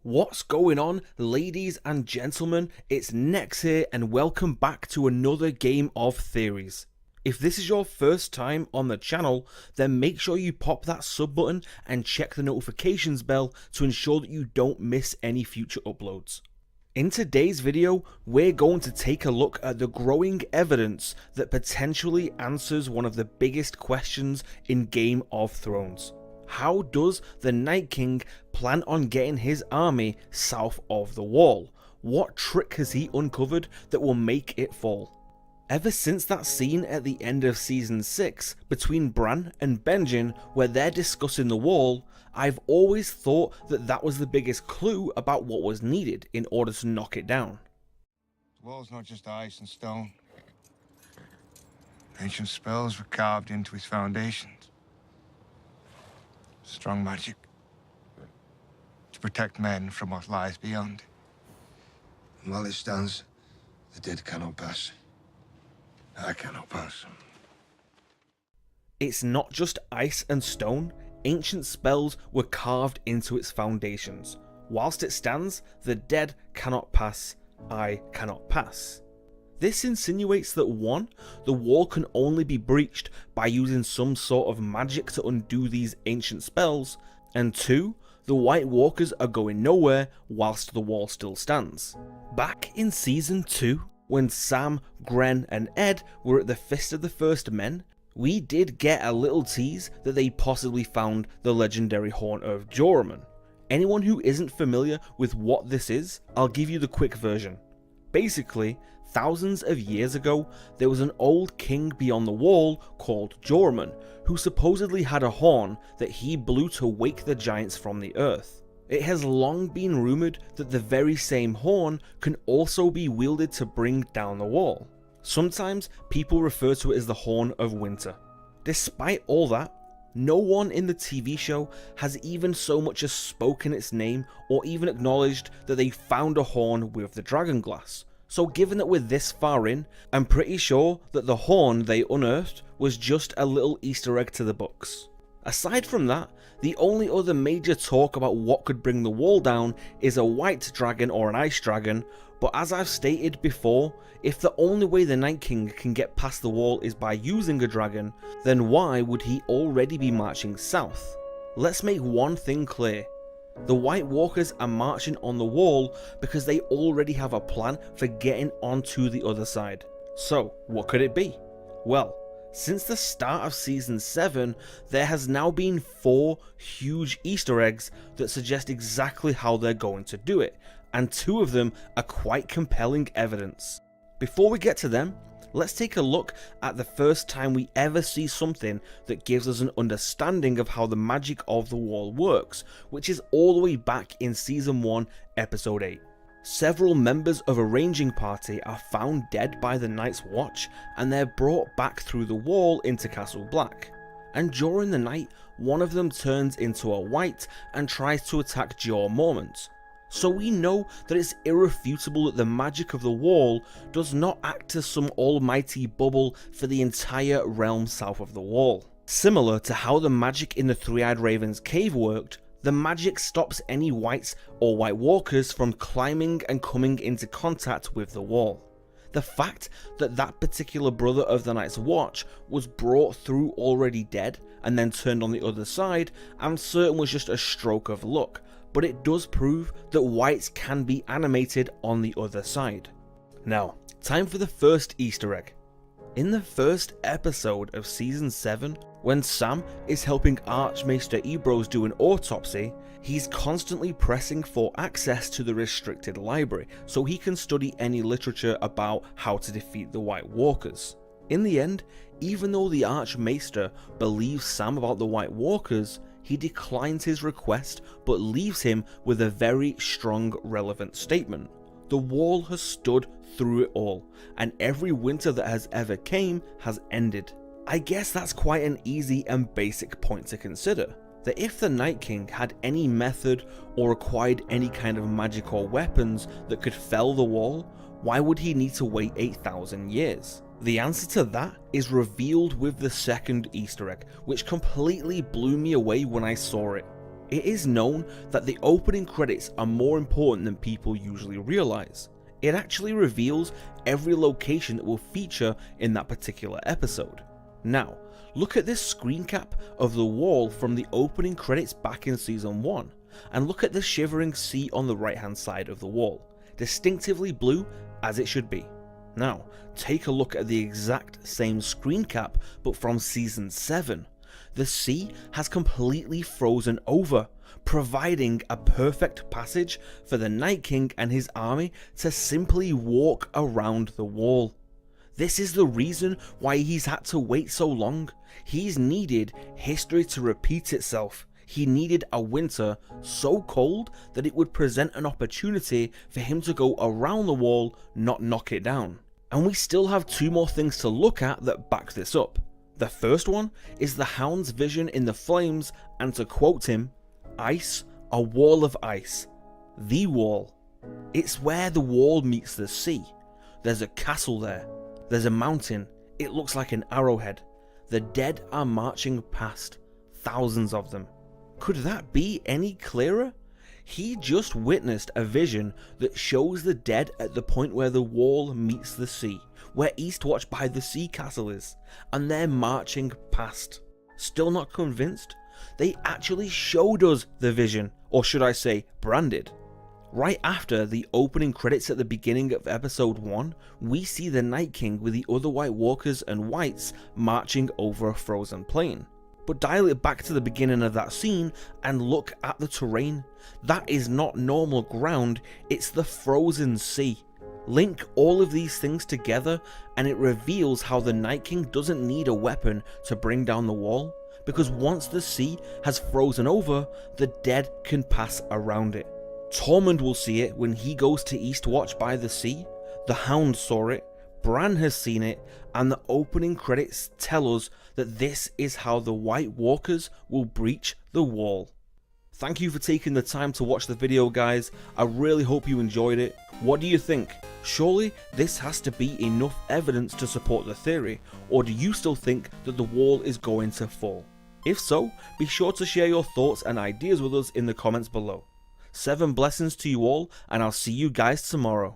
What's going on, ladies and gentlemen? It's Nex here and welcome back to another game of theories. If this is your first time on the channel, then make sure you pop that sub button and check the notifications bell to ensure that you don't miss any future uploads. In today's video, we're going to take a look at the growing evidence that potentially answers one of the biggest questions in Game of Thrones. How does the Night King plan on getting his army south of the wall? What trick has he uncovered that will make it fall? Ever since that scene at the end of season 6 between Bran and Benjen where they're discussing the wall, I've always thought that that was the biggest clue about what was needed in order to knock it down. The wall's not just ice and stone. Ancient spells were carved into its foundations. Strong magic to protect men from what lies beyond. And while it stands, the dead cannot pass. I cannot pass. It's not just ice and stone, ancient spells were carved into its foundations. Whilst it stands, the dead cannot pass, I cannot pass. This insinuates that 1. The wall can only be breached by using some sort of magic to undo these ancient spells, and 2. The White Walkers are going nowhere whilst the wall still stands. Back in season 2, when Sam, Gren and Ed were at the Fist of the First Men, we did get a little tease that they possibly found the legendary Horn of Joramun. Anyone who isn't familiar with what this is, I'll give you the quick version. Basically, thousands of years ago, there was an old king beyond the wall called Joramun, who supposedly had a horn that he blew to wake the giants from the earth. It has long been rumoured that the very same horn can also be wielded to bring down the wall. Sometimes people refer to it as the Horn of Winter. Despite all that, no one in the TV show has even so much as spoken its name or even acknowledged that they found a horn with the dragon glass. So given that we're this far in, I'm pretty sure that the horn they unearthed was just a little Easter egg to the books. Aside from that, the only other major talk about what could bring the wall down is a white dragon or an ice dragon, but as I've stated before, if the only way the Night King can get past the wall is by using a dragon, then why would he already be marching south? Let's make one thing clear. The White Walkers are marching on the wall because they already have a plan for getting onto the other side. So, what could it be? Well, since the start of season 7, there has now been 4 huge Easter eggs that suggest exactly how they're going to do it, and 2 of them are quite compelling evidence. Before we get to them, let's take a look at the first time we ever see something that gives us an understanding of how the magic of the wall works, which is all the way back in season 1, episode 8. Several members of a ranging party are found dead by the Night's Watch and they're brought back through the wall into Castle Black. And during the night, one of them turns into a white and tries to attack Jeor Mormont. So we know that it's irrefutable that the magic of the wall does not act as some almighty bubble for the entire realm south of the wall. Similar to how the magic in the Three-Eyed Raven's cave worked, the magic stops any whites or White Walkers from climbing and coming into contact with the wall. The fact that that particular brother of the Night's Watch was brought through already dead and then turned on the other side, I'm certain was just a stroke of luck, but it does prove that whites can be animated on the other side. Now, time for the first Easter egg. In the first episode of season 7, when Sam is helping Archmaester Ebrose do an autopsy, he's constantly pressing for access to the restricted library so he can study any literature about how to defeat the White Walkers. In the end, even though the Archmaester believes Sam about the White Walkers, he declines his request but leaves him with a very strong relevant statement. The wall has stood through it all, and every winter that has ever came has ended. I guess that's quite an easy and basic point to consider, that if the Night King had any method or acquired any kind of magic or weapons that could fell the wall, why would he need to wait 8,000 years? The answer to that is revealed with the second Easter egg, which completely blew me away when I saw it. It is known that the opening credits are more important than people usually realize. It actually reveals every location that will feature in that particular episode. Now, look at this screen cap of the wall from the opening credits back in season 1, and look at the shivering sea on the right hand side of the wall, distinctively blue as it should be. Now, take a look at the exact same screen cap but from season 7. The sea has completely frozen over, providing a perfect passage for the Night King and his army to simply walk around the wall. This is the reason why he's had to wait so long. He's needed history to repeat itself. He needed a winter so cold that it would present an opportunity for him to go around the wall, not knock it down. And we still have 2 more things to look at that back this up. The first one is the Hound's vision in the flames, and to quote him, "Ice, a wall of ice. The wall. It's where the wall meets the sea. There's a castle there. There's a mountain. It looks like an arrowhead. The dead are marching past. Thousands of them." Could that be any clearer? He just witnessed a vision that shows the dead at the point where the wall meets the sea, where Eastwatch by the Sea Castle is, and they're marching past. Still not convinced? They actually showed us the vision, or should I say, branded. Right after the opening credits at the beginning of episode 1, we see the Night King with the other White Walkers and Whites marching over a frozen plain. But dial it back to the beginning of that scene and look at the terrain. That is not normal ground, it's the frozen sea. Link all of these things together and it reveals how the Night King doesn't need a weapon to bring down the wall, because once the sea has frozen over, the dead can pass around it. Tormund will see it when he goes to Eastwatch by the sea, the Hound saw it, Bran has seen it, and the opening credits tell us that this is how the White Walkers will breach the wall. Thank you for taking the time to watch the video, guys. I really hope you enjoyed it. What do you think? Surely this has to be enough evidence to support the theory, or do you still think that the wall is going to fall? If so, be sure to share your thoughts and ideas with us in the comments below. 7 blessings to you all, and I'll see you guys tomorrow.